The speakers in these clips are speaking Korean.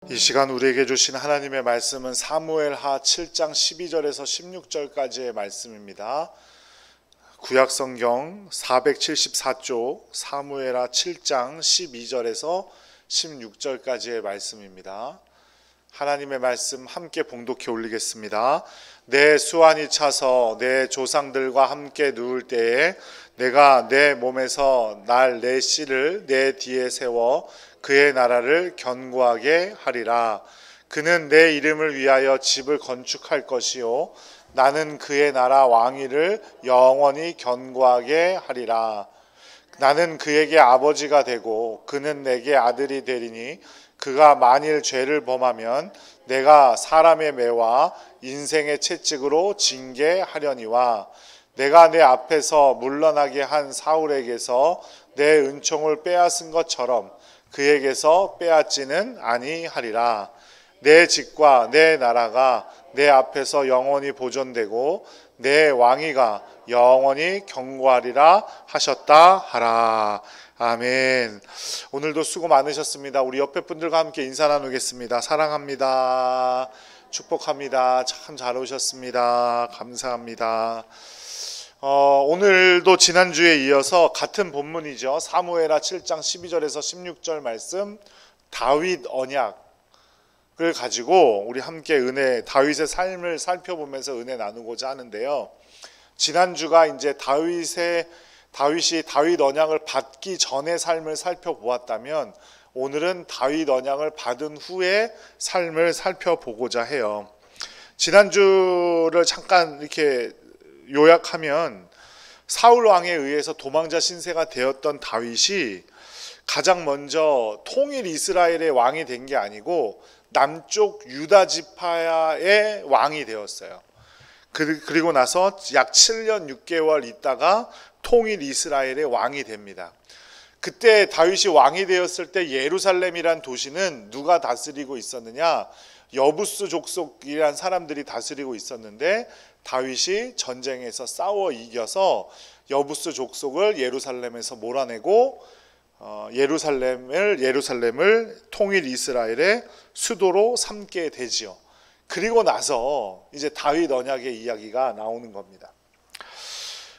이 시간 우리에게 주신 하나님의 말씀은 사무엘하 7장 12절에서 16절까지의 말씀입니다. 구약성경 474쪽 사무엘하 7장 12절에서 16절까지의 말씀입니다. 하나님의 말씀 함께 봉독해 올리겠습니다. 내 수완이 차서 내 조상들과 함께 누울 때에 내가 내 몸에서 내 씨를 내 뒤에 세워 그의 나라를 견고하게 하리라. 그는 내 이름을 위하여 집을 건축할 것이요 나는 그의 나라 왕위를 영원히 견고하게 하리라. 나는 그에게 아버지가 되고 그는 내게 아들이 되리니 그가 만일 죄를 범하면 내가 사람의 매와 인생의 채찍으로 징계하려니와 내가 내 앞에서 물러나게 한 사울에게서 내 은총을 빼앗은 것처럼 그에게서 빼앗지는 아니하리라. 내 집과 내 나라가 내 앞에서 영원히 보존되고 내 왕위가 영원히 견고하리라 하셨다 하라. 아멘. 오늘도 수고 많으셨습니다. 우리 옆에 분들과 함께 인사 나누겠습니다. 사랑합니다. 축복합니다. 참 잘 오셨습니다. 감사합니다. 오늘도 지난주에 이어서 같은 본문이죠. 사무엘하 7장 12절에서 16절 말씀 다윗 언약을 가지고 우리 함께 다윗의 삶을 살펴보면서 은혜 나누고자 하는데요. 지난주가 이제 다윗이 다윗 언약을 받기 전의 삶을 살펴보았다면 오늘은 다윗 언약을 받은 후의 삶을 살펴보고자 해요. 지난주를 잠깐 이렇게 요약하면 사울 왕에 의해서 도망자 신세가 되었던 다윗이 가장 먼저 통일 이스라엘의 왕이 된 게 아니고 남쪽 유다 지파의 왕이 되었어요. 그리고 나서 약 7년 6개월 있다가 통일 이스라엘의 왕이 됩니다. 그때 다윗이 왕이 되었을 때 예루살렘이란 도시는 누가 다스리고 있었느냐? 여부스 족속이란 사람들이 다스리고 있었는데 다윗이 전쟁에서 싸워 이겨서 여부스 족속을 예루살렘에서 몰아내고 예루살렘을 통일 이스라엘의 수도로 삼게 되지요. 그리고 나서 이제 다윗 언약의 이야기가 나오는 겁니다.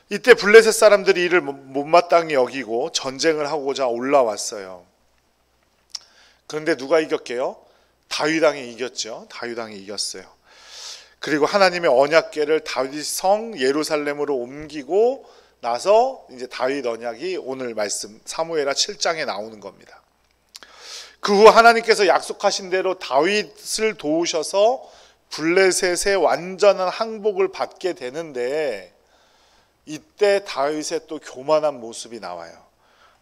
이때 블레셋 사람들이 이를 못마땅히 여기고 전쟁을 하고자 올라왔어요. 그런데 누가 이겼게요? 다윗 왕이 이겼죠. 다윗 왕이 이겼어요. 그리고 하나님의 언약궤를 다윗 성 예루살렘으로 옮기고 나서 이제 다윗 언약이 오늘 말씀 사무엘하 7장에 나오는 겁니다. 그 후 하나님께서 약속하신 대로 다윗을 도우셔서 블레셋의 완전한 항복을 받게 되는데 이때 다윗의 또 교만한 모습이 나와요.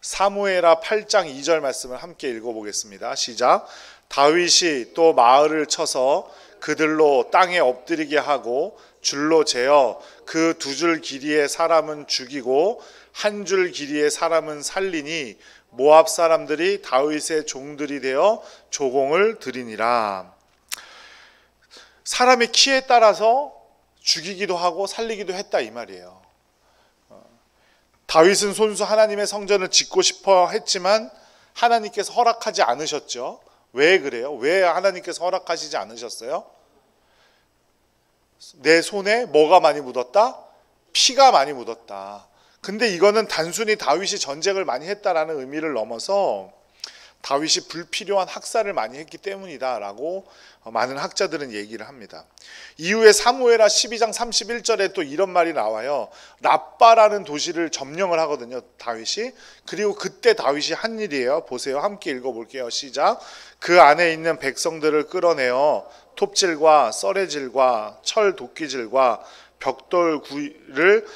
사무엘하 8장 2절 말씀을 함께 읽어보겠습니다. 시작. 다윗이 또 마을을 쳐서 그들로 땅에 엎드리게 하고 줄로 재어 그 2줄 길이의 사람은 죽이고 1줄 길이의 사람은 살리니 모압 사람들이 다윗의 종들이 되어 조공을 드리니라. 사람의 키에 따라서 죽이기도 하고 살리기도 했다 이 말이에요. 다윗은 손수 하나님의 성전을 짓고 싶어 했지만 하나님께서 허락하지 않으셨죠. 왜 그래요? 왜 하나님께서 허락하시지 않으셨어요? 내 손에 뭐가 많이 묻었다? 피가 많이 묻었다. 근데 이거는 단순히 다윗이 전쟁을 많이 했다라는 의미를 넘어서 다윗이 불필요한 학살을 많이 했기 때문이다라고 많은 학자들은 얘기를 합니다. 이후에 사무엘하 12장 31절에 또 이런 말이 나와요. 랍바라는 도시를 점령을 하거든요, 다윗이. 그리고 그때 다윗이 한 일이에요. 보세요. 함께 읽어볼게요. 시작. 그 안에 있는 백성들을 끌어내어 톱질과 썰애질과 철 도끼질과 벽돌구이를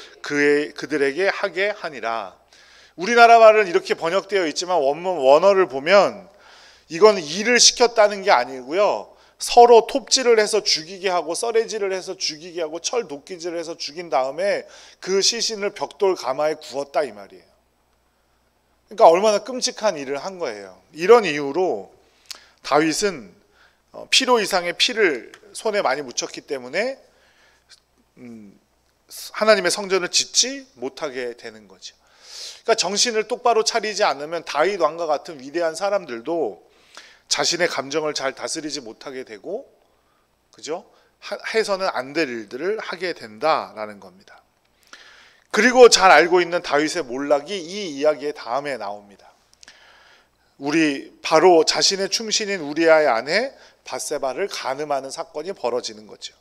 그들에게 하게 하니라. 우리나라 말은 이렇게 번역되어 있지만 원어를 보면 이건 일을 시켰다는 게 아니고요. 서로 톱질을 해서 죽이게 하고 썰애질을 해서 죽이게 하고 철 도끼질을 해서 죽인 다음에 그 시신을 벽돌 가마에 구웠다 이 말이에요. 그러니까 얼마나 끔찍한 일을 한 거예요. 이런 이유로 다윗은 필요 이상의 피를 손에 많이 묻혔기 때문에 하나님의 성전을 짓지 못하게 되는 거죠. 그러니까 정신을 똑바로 차리지 않으면 다윗 왕과 같은 위대한 사람들도 자신의 감정을 잘 다스리지 못하게 되고, 그죠? 해서는 안 될 일들을 하게 된다라는 겁니다. 그리고 잘 알고 있는 다윗의 몰락이 이 이야기의 다음에 나옵니다. 바로 자신의 충신인 우리아의 아내 밧세바를 간음하는 사건이 벌어지는 거죠.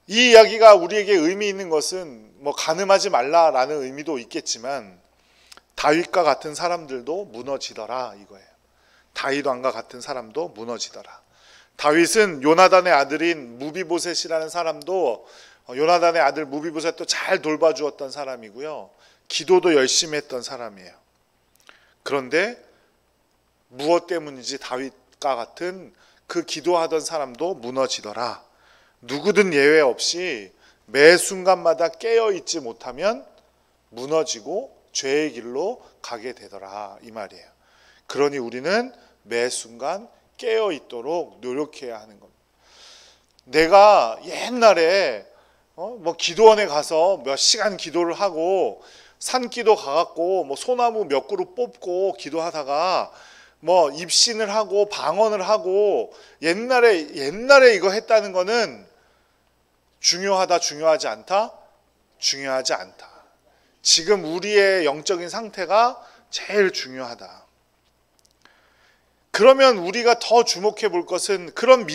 이 이야기가 우리에게 의미 있는 것은 간음하지 말라라는 의미도 있겠지만 다윗과 같은 사람들도 무너지더라 이거예요. 다윗 왕과 같은 사람도 무너지더라. 다윗은 요나단의 아들인 무비보셋이라는 사람도 요나단의 아들 무비보셋도 잘 돌봐주었던 사람이고요. 기도도 열심히 했던 사람이에요. 그런데 무엇 때문인지 다윗과 같은 그 기도하던 사람도 무너지더라. 누구든 예외 없이 매 순간마다 깨어있지 못하면 무너지고 죄의 길로 가게 되더라 이 말이에요. 그러니 우리는 매 순간 깨어있도록 노력해야 하는 겁니다. 내가 옛날에 기도원에 가서 몇 시간 기도를 하고 산기도 가갖고 소나무 몇 그루 뽑고 기도하다가 입신을 하고 방언을 하고 옛날에 이거 했다는 거는 중요하다 중요하지 않다? 중요하지 않다. 지금 우리의 영적인 상태가 제일 중요하다. 그러면 우리가 더 주목해 볼 것은 그런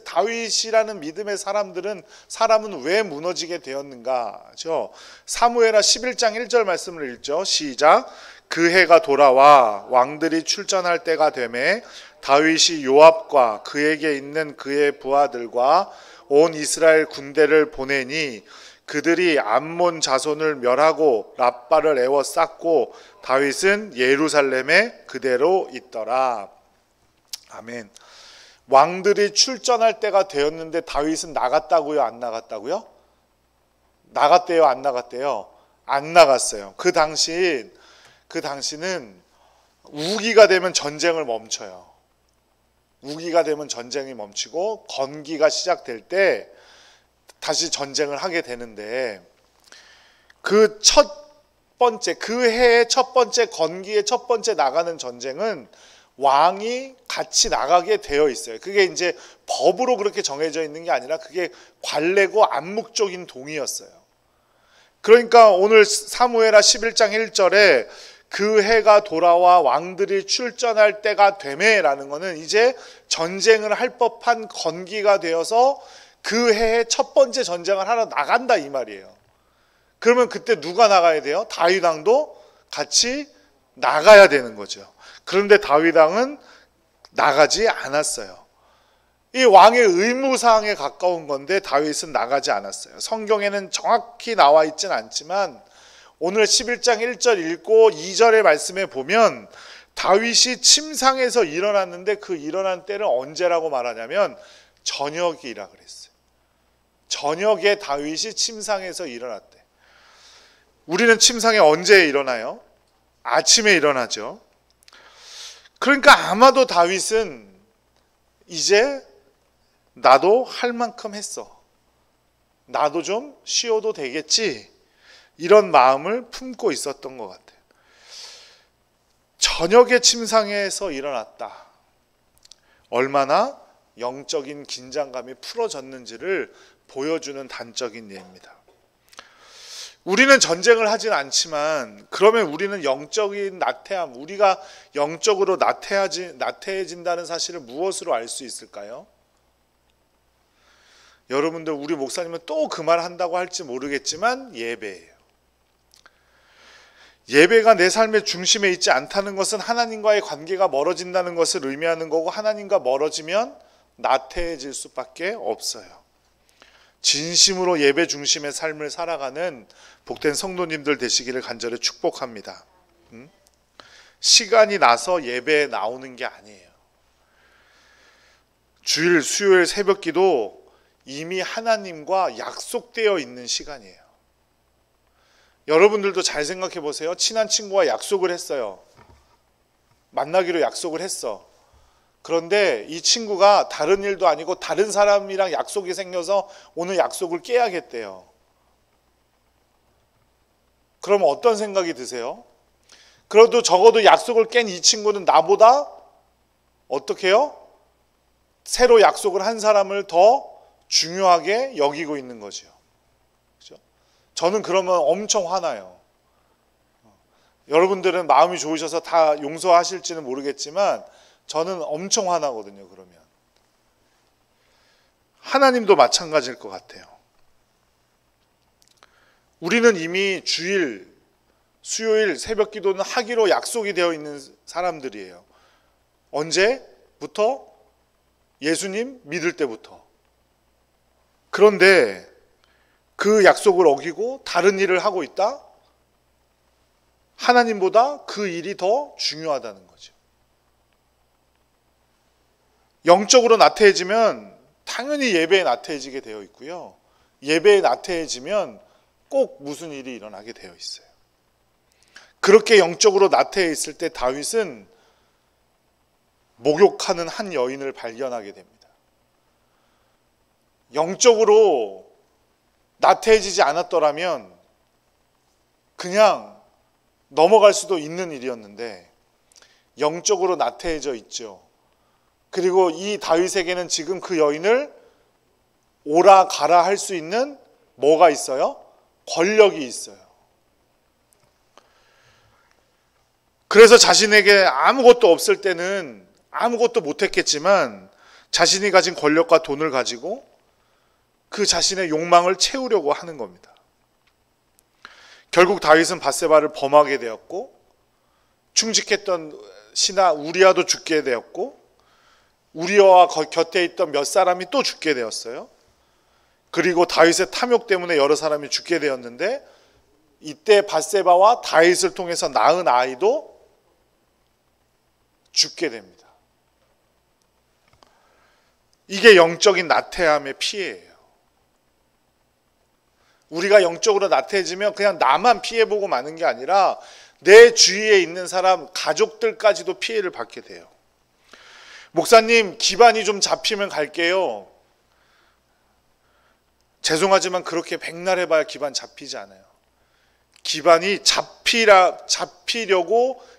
다윗이라는 믿음의 사람은 왜 무너지게 되었는가죠. 사무엘하 11장 1절 말씀을 읽죠. 시작. 그 해가 돌아와 왕들이 출전할 때가 되매 다윗이 요압과 그에게 있는 그의 부하들과 온 이스라엘 군대를 보내니 그들이 암몬 자손을 멸하고 랍바를 에워쌌고 다윗은 예루살렘에 그대로 있더라. 아멘. 왕들이 출전할 때가 되었는데 다윗은 나갔다고요? 안 나갔다고요? 나갔대요? 안 나갔대요? 안 나갔어요. 그 당시는 우기가 되면 전쟁을 멈춰요. 우기가 되면 전쟁이 멈추고 건기가 시작될 때 다시 전쟁을 하게 되는데 그 해의 첫 번째 건기의 첫 번째 나가는 전쟁은 왕이 같이 나가게 되어 있어요. 그게 이제 법으로 그렇게 정해져 있는 게 아니라 그게 관례고 암묵적인 동의였어요. 그러니까 오늘 사무엘하 11장 1절에 그 해가 돌아와 왕들이 출전할 때가 되매라는 것은 이제 전쟁을 할 법한 건기가 되어서 그 해의 첫 번째 전쟁을 하러 나간다 이 말이에요. 그러면 그때 누가 나가야 돼요? 다윗 왕도 같이 나가야 되는 거죠. 그런데 다윗 왕은 나가지 않았어요. 이 왕의 의무사항에 가까운 건데 다윗은 나가지 않았어요. 성경에는 정확히 나와 있지는 않지만 오늘 11장 1절 읽고 2절의 말씀에 보면 다윗이 침상에서 일어났는데 그 일어난 때는 언제라고 말하냐면 저녁이라 그랬어요. 저녁에 다윗이 침상에서 일어났대. 우리는 침상에 언제 일어나요? 아침에 일어나죠. 그러니까 아마도 다윗은 이제 나도 할 만큼 했어. 나도 좀 쉬어도 되겠지. 이런 마음을 품고 있었던 것 같아요. 저녁에 침상에서 일어났다. 얼마나 영적인 긴장감이 풀어졌는지를 보여주는 단적인 예입니다. 우리는 전쟁을 하진 않지만 그러면 우리는 영적인 나태함, 우리가 영적으로 나태해진다는 사실을 무엇으로 알 수 있을까요? 여러분들 우리 목사님은 또 그 말 한다고 할지 모르겠지만 예배예요. 예배가 내 삶의 중심에 있지 않다는 것은 하나님과의 관계가 멀어진다는 것을 의미하는 거고 하나님과 멀어지면 나태해질 수밖에 없어요. 진심으로 예배 중심의 삶을 살아가는 복된 성도님들 되시기를 간절히 축복합니다. 시간이 나서 예배에 나오는 게 아니에요. 주일, 수요일 새벽기도 이미 하나님과 약속되어 있는 시간이에요. 여러분들도 잘 생각해 보세요. 친한 친구와 약속을 했어요. 만나기로 약속을 했어. 그런데 이 친구가 다른 일도 아니고 다른 사람이랑 약속이 생겨서 오늘 약속을 깨야겠대요. 그러면 어떤 생각이 드세요? 그래도 적어도 약속을 깬 이 친구는 나보다 어떻게 해요? 새로 약속을 한 사람을 더 중요하게 여기고 있는 거죠. 그렇죠? 저는 그러면 엄청 화나요. 여러분들은 마음이 좋으셔서 다 용서하실지는 모르겠지만 저는 엄청 화나거든요. 그러면 하나님도 마찬가지일 것 같아요. 우리는 이미 주일, 수요일 새벽 기도는 하기로 약속이 되어 있는 사람들이에요. 언제부터? 예수님 믿을 때부터. 그런데 그 약속을 어기고 다른 일을 하고 있다? 하나님보다 그 일이 더 중요하다는 거죠. 영적으로 나태해지면 당연히 예배에 나태해지게 되어 있고요. 예배에 나태해지면 꼭 무슨 일이 일어나게 되어 있어요. 그렇게 영적으로 나태해 있을 때 다윗은 목욕하는 한 여인을 발견하게 됩니다. 영적으로 나태해지지 않았더라면 그냥 넘어갈 수도 있는 일이었는데 영적으로 나태해져 있죠. 그리고 이 다윗에게는 지금 그 여인을 오라 가라 할 수 있는 뭐가 있어요? 권력이 있어요. 그래서 자신에게 아무것도 없을 때는 아무것도 못했겠지만 자신이 가진 권력과 돈을 가지고 그 자신의 욕망을 채우려고 하는 겁니다. 결국 다윗은 밧세바를 범하게 되었고 충직했던 신하 우리아도 죽게 되었고 우리아와 곁에 있던 몇 사람이 또 죽게 되었어요. 그리고 다윗의 탐욕 때문에 여러 사람이 죽게 되었는데 이때 밧세바와 다윗을 통해서 낳은 아이도 죽게 됩니다. 이게 영적인 나태함의 피해예요. 우리가 영적으로 나태해지면 그냥 나만 피해보고 마는 게 아니라 내 주위에 있는 사람, 가족들까지도 피해를 받게 돼요. 목사님, 기반이 좀 잡히면 갈게요. 죄송하지만 그렇게 백날 해봐야 기반 잡히지 않아요. 기반이 잡히려고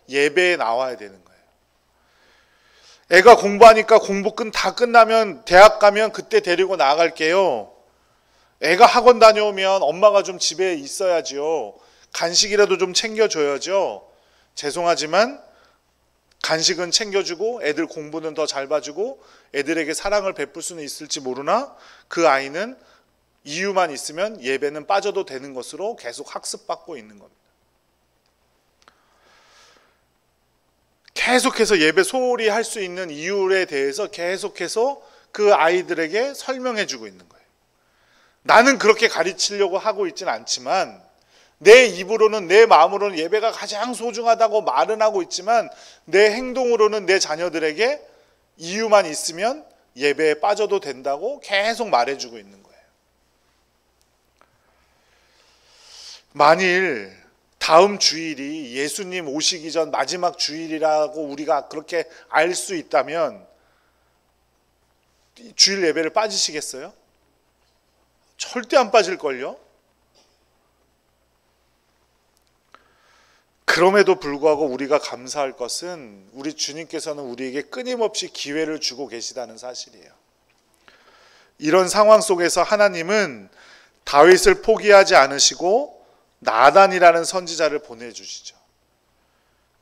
예배에 나와야 되는 거예요. 애가 공부하니까 공부 다 끝나면 대학 가면 그때 데리고 나갈게요. 애가 학원 다녀오면 엄마가 좀 집에 있어야죠. 간식이라도 좀 챙겨줘야죠. 죄송하지만 간식은 챙겨주고 애들 공부는 더 잘 봐주고 애들에게 사랑을 베풀 수는 있을지 모르나 그 아이는 이유만 있으면 예배는 빠져도 되는 것으로 계속 학습받고 있는 겁니다. 계속해서 예배 소홀히 할 수 있는 이유에 대해서 계속해서 그 아이들에게 설명해 주고 있는 거예요. 나는 그렇게 가르치려고 하고 있지는 않지만 내 입으로는 내 마음으로는 예배가 가장 소중하다고 말은 하고 있지만 내 행동으로는 내 자녀들에게 이유만 있으면 예배에 빠져도 된다고 계속 말해주고 있는 거예요. 만일 다음 주일이 예수님 오시기 전 마지막 주일이라고 우리가 그렇게 알 수 있다면 주일 예배를 빠지시겠어요? 절대 안 빠질걸요? 그럼에도 불구하고 우리가 감사할 것은 우리 주님께서는 우리에게 끊임없이 기회를 주고 계시다는 사실이에요. 이런 상황 속에서 하나님은 다윗을 포기하지 않으시고 나단이라는 선지자를 보내주시죠.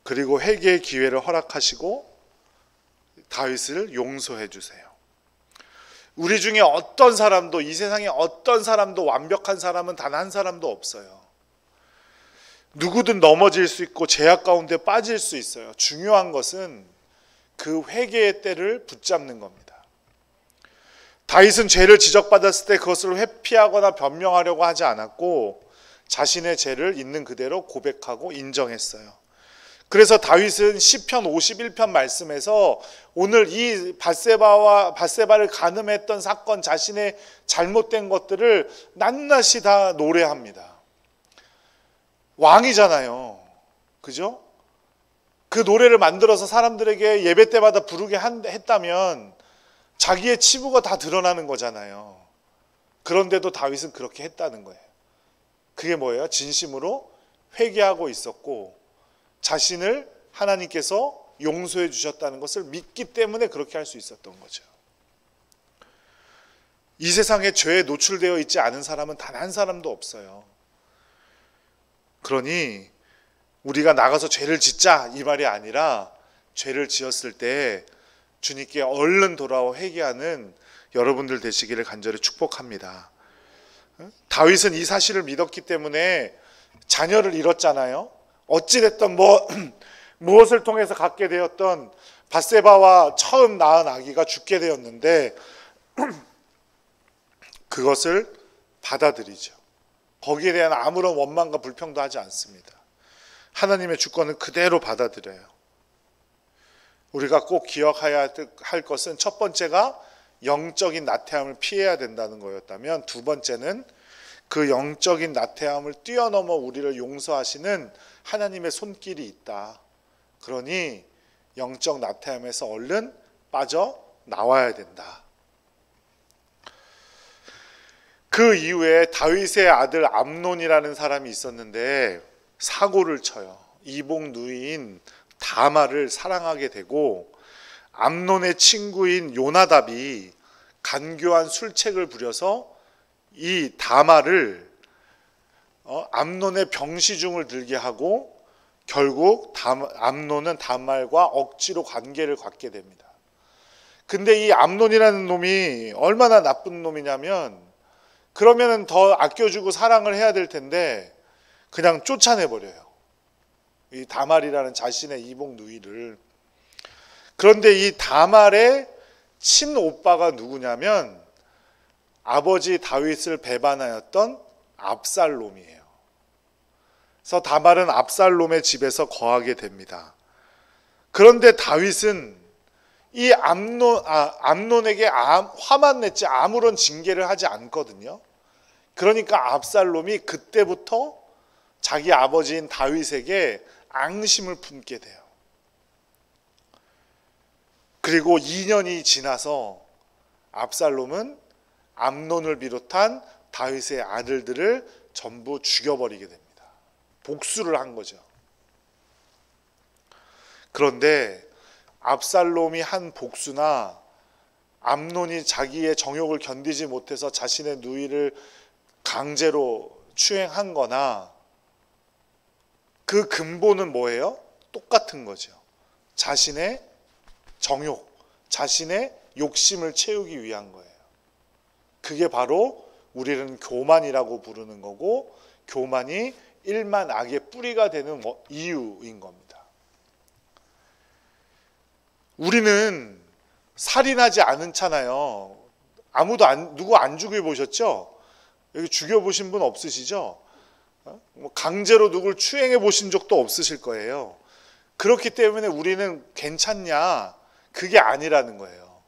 그리고 회개의 기회를 허락하시고 다윗을 용서해 주세요. 우리 중에 어떤 사람도, 이 세상에 어떤 사람도 완벽한 사람은 단 한 사람도 없어요. 누구든 넘어질 수 있고 죄악 가운데 빠질 수 있어요. 중요한 것은 그 회개의 때를 붙잡는 겁니다. 다윗은 죄를 지적받았을 때 그것을 회피하거나 변명하려고 하지 않았고 자신의 죄를 있는 그대로 고백하고 인정했어요. 그래서 다윗은 시편 51편 말씀에서 오늘 이 밧세바를 간음했던 사건, 자신의 잘못된 것들을 낱낱이 다 노래합니다. 왕이잖아요. 그죠? 그 노래를 만들어서 사람들에게 예배 때마다 부르게 했다면 자기의 치부가 다 드러나는 거잖아요. 그런데도 다윗은 그렇게 했다는 거예요. 그게 뭐예요? 진심으로 회개하고 있었고 자신을 하나님께서 용서해 주셨다는 것을 믿기 때문에 그렇게 할 수 있었던 거죠. 이 세상에 죄에 노출되어 있지 않은 사람은 단 한 사람도 없어요. 그러니 우리가 나가서 죄를 짓자 이 말이 아니라 죄를 지었을 때 주님께 얼른 돌아와 회개하는 여러분들 되시기를 간절히 축복합니다. 다윗은 이 사실을 믿었기 때문에 자녀를 잃었잖아요. 어찌됐든 무엇을 통해서 갖게 되었던 밧세바와 처음 낳은 아기가 죽게 되었는데 그것을 받아들이죠. 거기에 대한 아무런 원망과 불평도 하지 않습니다. 하나님의 주권을 그대로 받아들여요. 우리가 꼭 기억해야 할 것은 첫 번째가 영적인 나태함을 피해야 된다는 거였다면, 두 번째는 그 영적인 나태함을 뛰어넘어 우리를 용서하시는 하나님의 손길이 있다. 그러니 영적 나태함에서 얼른 빠져나와야 된다. 그 이후에 다윗의 아들 암논이라는 사람이 있었는데 사고를 쳐요. 이복 누이인 다말을 사랑하게 되고, 암논의 친구인 요나답이 간교한 술책을 부려서 이 다말을 암논의 병시중을 들게 하고 결국 암논은 다말과 억지로 관계를 갖게 됩니다. 근데 이 암논이라는 놈이 얼마나 나쁜 놈이냐면, 그러면은 더 아껴주고 사랑을 해야 될 텐데 그냥 쫓아내버려요. 이 다말이라는 자신의 이복 누이를. 그런데 이 다말의 친오빠가 누구냐면 아버지 다윗을 배반하였던 압살롬이에요. 그래서 다말은 압살롬의 집에서 거하게 됩니다. 그런데 다윗은 이 암논에게 화만 냈지 아무런 징계를 하지 않거든요. 그러니까 압살롬이 그때부터 자기 아버지인 다윗에게 앙심을 품게 돼요. 그리고 2년이 지나서 압살롬은 암논을 비롯한 다윗의 아들들을 전부 죽여버리게 됩니다. 복수를 한 거죠. 그런데 압살롬이 한 복수나 암논이 자기의 정욕을 견디지 못해서 자신의 누이를 강제로 추행한 거나, 그 근본은 뭐예요? 똑같은 거죠. 자신의 정욕, 자신의 욕심을 채우기 위한 거예요. 그게 바로 우리는 교만이라고 부르는 거고, 교만이 일만 악의 뿌리가 되는 이유인 겁니다. 우리는 살인하지 않잖아요. 누구 안 죽여보셨죠? 여기 죽여보신 분 없으시죠? 강제로 누굴 추행해 보신 적도 없으실 거예요. 그렇기 때문에 우리는 괜찮냐? 그게 아니라는 거예요.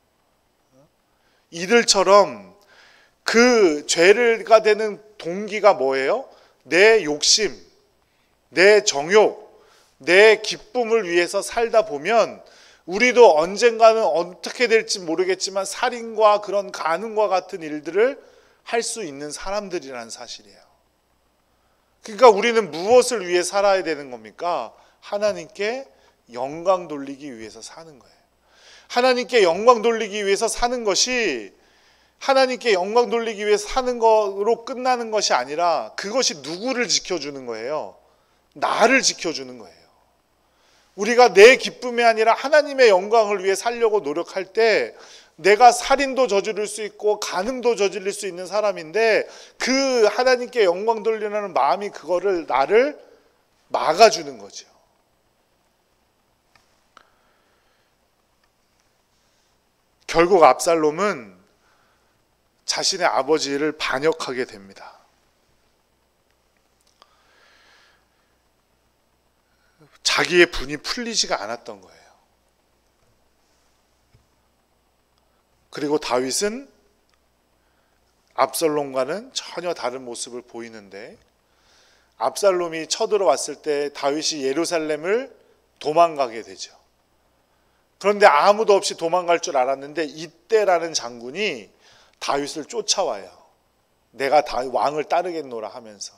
이들처럼 그 죄가 되는 동기가 뭐예요? 내 욕심, 내 정욕, 내 기쁨을 위해서 살다 보면 우리도 언젠가는 어떻게 될지 모르겠지만 살인과 그런 간음과 같은 일들을 할 수 있는 사람들이라는 사실이에요. 그러니까 우리는 무엇을 위해 살아야 되는 겁니까? 하나님께 영광 돌리기 위해서 사는 거예요. 하나님께 영광 돌리기 위해서 사는 것이, 하나님께 영광 돌리기 위해서 사는 것으로 끝나는 것이 아니라 그것이 누구를 지켜주는 거예요? 나를 지켜주는 거예요. 우리가 내 기쁨이 아니라 하나님의 영광을 위해 살려고 노력할 때 내가 살인도 저지를 수 있고 간음도 저지를 수 있는 사람인데, 그 하나님께 영광 돌리려는 마음이 그거를 나를 막아주는 거죠. 결국 압살롬은 자신의 아버지를 반역하게 됩니다. 자기의 분이 풀리지가 않았던 거예요. 그리고 다윗은 압살롬과는 전혀 다른 모습을 보이는데, 압살롬이 쳐들어왔을 때 다윗이 예루살렘을 도망가게 되죠. 그런데 아무도 없이 도망갈 줄 알았는데 이때라는 장군이 다윗을 쫓아와요. 내가 다윗 왕을 따르겠노라 하면서.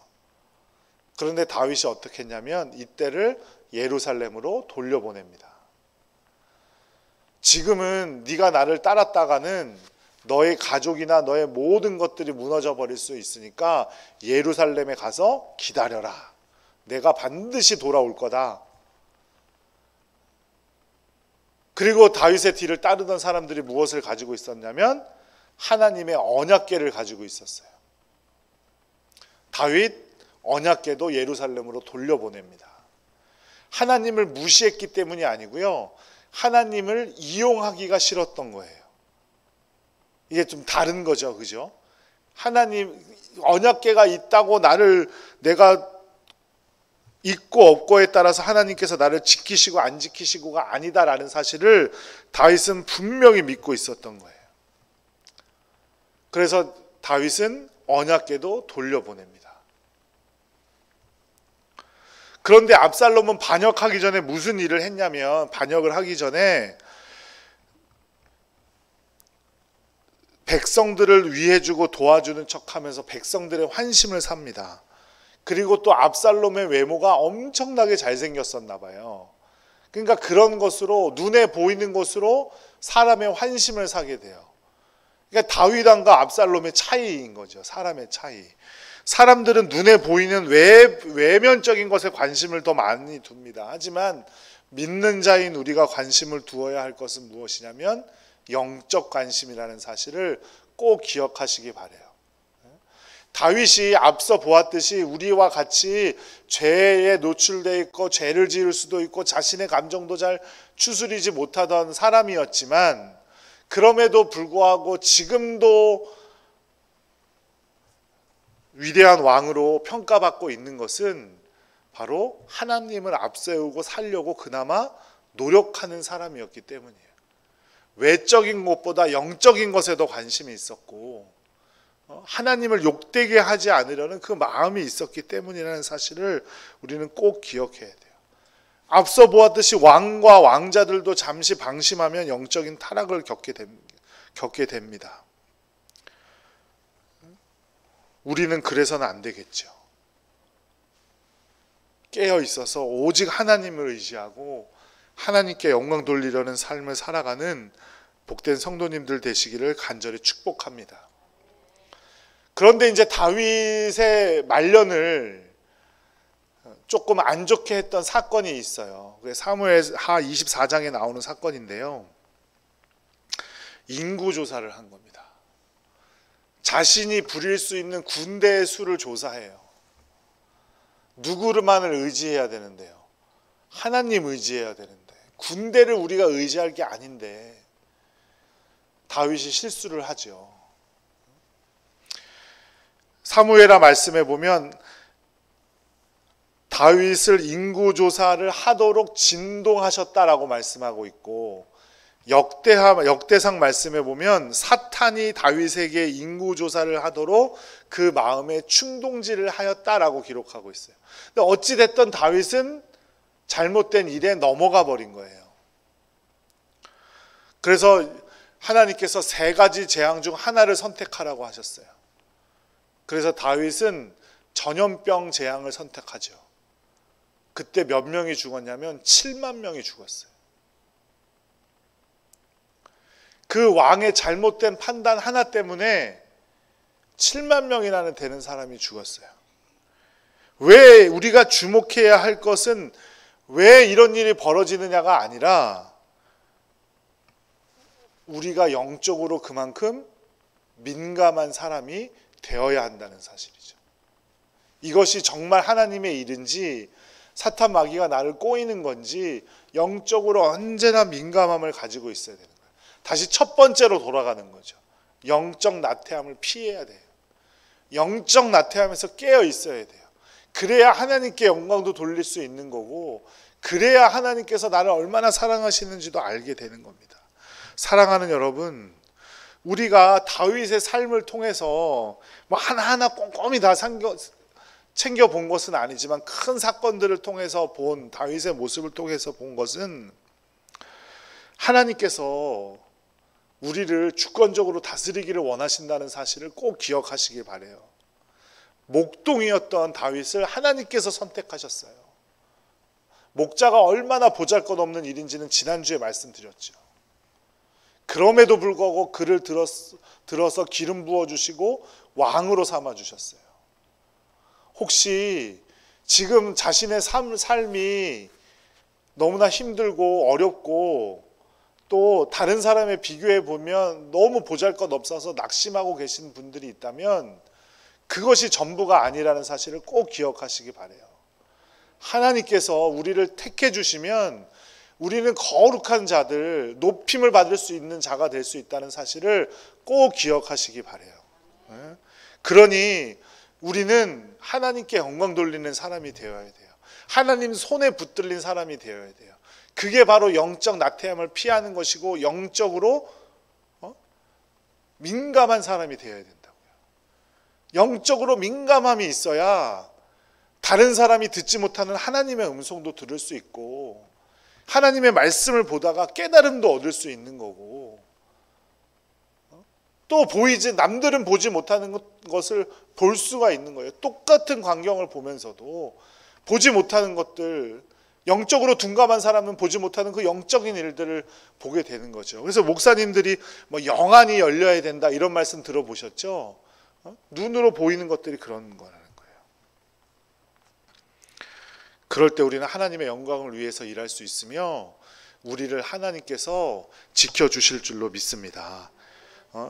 그런데 다윗이 어떻게 했냐면 이때를 예루살렘으로 돌려보냅니다. 지금은 네가 나를 따랐다가는 너의 가족이나 너의 모든 것들이 무너져 버릴 수 있으니까 예루살렘에 가서 기다려라. 내가 반드시 돌아올 거다. 그리고 다윗의 뒤를 따르던 사람들이 무엇을 가지고 있었냐면 하나님의 언약궤를 가지고 있었어요. 다윗 언약궤도 예루살렘으로 돌려보냅니다. 하나님을 무시했기 때문이 아니고요, 하나님을 이용하기가 싫었던 거예요. 이게 좀 다른 거죠, 그죠? 하나님 언약궤가 있다고 내가 있고 없고에 따라서 하나님께서 나를 지키시고 안 지키시고가 아니다라는 사실을 다윗은 분명히 믿고 있었던 거예요. 그래서 다윗은 언약궤도 돌려보냅니다. 그런데 압살롬은 반역하기 전에 무슨 일을 했냐면, 반역을 하기 전에 백성들을 위해주고 도와주는 척하면서 백성들의 환심을 삽니다. 그리고 또 압살롬의 외모가 엄청나게 잘생겼었나 봐요. 그러니까 그런 것으로, 눈에 보이는 것으로 사람의 환심을 사게 돼요. 그러니까 다윗왕과 압살롬의 차이인 거죠. 사람의 차이. 사람들은 눈에 보이는 외면적인 것에 관심을 더 많이 둡니다. 하지만 믿는 자인 우리가 관심을 두어야 할 것은 무엇이냐면 영적 관심이라는 사실을 꼭 기억하시기 바라요. 다윗이 앞서 보았듯이 우리와 같이 죄에 노출되어 있고 죄를 지을 수도 있고 자신의 감정도 잘 추스리지 못하던 사람이었지만, 그럼에도 불구하고 지금도 위대한 왕으로 평가받고 있는 것은 바로 하나님을 앞세우고 살려고 그나마 노력하는 사람이었기 때문이에요. 외적인 것보다 영적인 것에도 관심이 있었고, 하나님을 욕되게 하지 않으려는 그 마음이 있었기 때문이라는 사실을 우리는 꼭 기억해야 돼요. 앞서 보았듯이 왕과 왕자들도 잠시 방심하면 영적인 타락을 겪게 됩니다. 우리는 그래서는 안 되겠죠. 깨어 있어서 오직 하나님을 의지하고 하나님께 영광 돌리려는 삶을 살아가는 복된 성도님들 되시기를 간절히 축복합니다. 그런데 이제 다윗의 말년을 조금 안 좋게 했던 사건이 있어요. 사무엘하 24장에 나오는 사건인데요. 인구조사를 한 겁니다. 자신이 부릴 수 있는 군대의 수를 조사해요. 누구만을 의지해야 되는데요. 하나님 의지해야 되는데, 군대를 우리가 의지할 게 아닌데 다윗이 실수를 하죠. 사무엘하 말씀에 보면 다윗을 인구조사를 하도록 진동하셨다라고 말씀하고 있고, 역대상 말씀에 보면 사탄이 다윗에게 인구조사를 하도록 그 마음에 충동질을 하였다라고 기록하고 있어요. 근데 어찌됐든 다윗은 잘못된 일에 넘어가 버린 거예요. 그래서 하나님께서 3가지 재앙 중 하나를 선택하라고 하셨어요. 그래서 다윗은 전염병 재앙을 선택하죠. 그때 몇 명이 죽었냐면 7만 명이 죽었어요. 그 왕의 잘못된 판단 하나 때문에 7만 명이나 되는 사람이 죽었어요. 왜 우리가 주목해야 할 것은 왜 이런 일이 벌어지느냐가 아니라 우리가 영적으로 그만큼 민감한 사람이 되어야 한다는 사실이죠. 이것이 정말 하나님의 일인지 사탄 마귀가 나를 꼬이는 건지 영적으로 언제나 민감함을 가지고 있어야 되는 거예요. 다시 첫 번째로 돌아가는 거죠. 영적 나태함을 피해야 돼요. 영적 나태함에서 깨어 있어야 돼요. 그래야 하나님께 영광도 돌릴 수 있는 거고, 그래야 하나님께서 나를 얼마나 사랑하시는지도 알게 되는 겁니다. 사랑하는 여러분, 우리가 다윗의 삶을 통해서 뭐 하나하나 꼼꼼히 다 챙겨본 것은 아니지만 큰 사건들을 통해서 본 다윗의 모습을 통해서 본 것은 하나님께서 우리를 주권적으로 다스리기를 원하신다는 사실을 꼭 기억하시길 바라요. 목동이었던 다윗을 하나님께서 선택하셨어요. 목자가 얼마나 보잘것없는 일인지는 지난주에 말씀드렸죠. 그럼에도 불구하고 그를 들어서 기름 부어주시고 왕으로 삼아주셨어요. 혹시 지금 자신의 삶이 너무나 힘들고 어렵고 또 다른 사람에 비교해 보면 너무 보잘것없어서 낙심하고 계신 분들이 있다면 그것이 전부가 아니라는 사실을 꼭 기억하시기 바라요. 하나님께서 우리를 택해 주시면 우리는 거룩한 자들, 높임을 받을 수 있는 자가 될 수 있다는 사실을 꼭 기억하시기 바라요. 그러니 우리는 하나님께 영광 돌리는 사람이 되어야 돼요. 하나님 손에 붙들린 사람이 되어야 돼요. 그게 바로 영적 나태함을 피하는 것이고 영적으로 민감한 사람이 되어야 된다고요. 영적으로 민감함이 있어야 다른 사람이 듣지 못하는 하나님의 음성도 들을 수 있고 하나님의 말씀을 보다가 깨달음도 얻을 수 있는 거고 또 남들은 보지 못하는 것을 볼 수가 있는 거예요. 똑같은 광경을 보면서도 보지 못하는 것들, 영적으로 둔감한 사람은 보지 못하는 그 영적인 일들을 보게 되는 거죠. 그래서 목사님들이 영안이 열려야 된다 이런 말씀 들어보셨죠? 눈으로 보이는 것들이 그런 거라는 거예요. 그럴 때 우리는 하나님의 영광을 위해서 일할 수 있으며 우리를 하나님께서 지켜주실 줄로 믿습니다.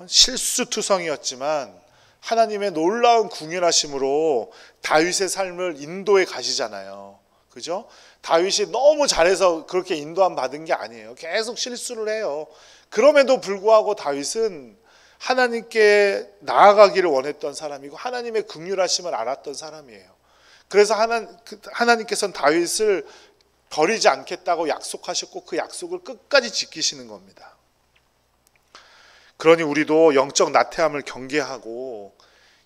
실수투성이었지만 하나님의 놀라운 궁휼하심으로 다윗의 삶을 인도해 가시잖아요. 그죠? 다윗이 너무 잘해서 그렇게 인도함 받은 게 아니에요. 계속 실수를 해요. 그럼에도 불구하고 다윗은 하나님께 나아가기를 원했던 사람이고 하나님의 긍휼하심을 알았던 사람이에요. 그래서 하나님께서는 다윗을 버리지 않겠다고 약속하셨고 그 약속을 끝까지 지키시는 겁니다. 그러니 우리도 영적 나태함을 경계하고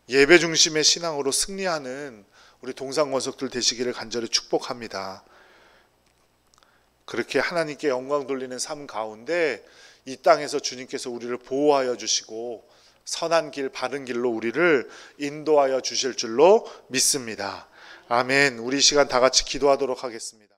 예배 중심의 신앙으로 승리하는 우리 동상권석들 되시기를 간절히 축복합니다. 그렇게 하나님께 영광 돌리는 삶 가운데 이 땅에서 주님께서 우리를 보호하여 주시고 선한 길, 바른 길로 우리를 인도하여 주실 줄로 믿습니다. 아멘. 우리 이 시간 다 같이 기도하도록 하겠습니다.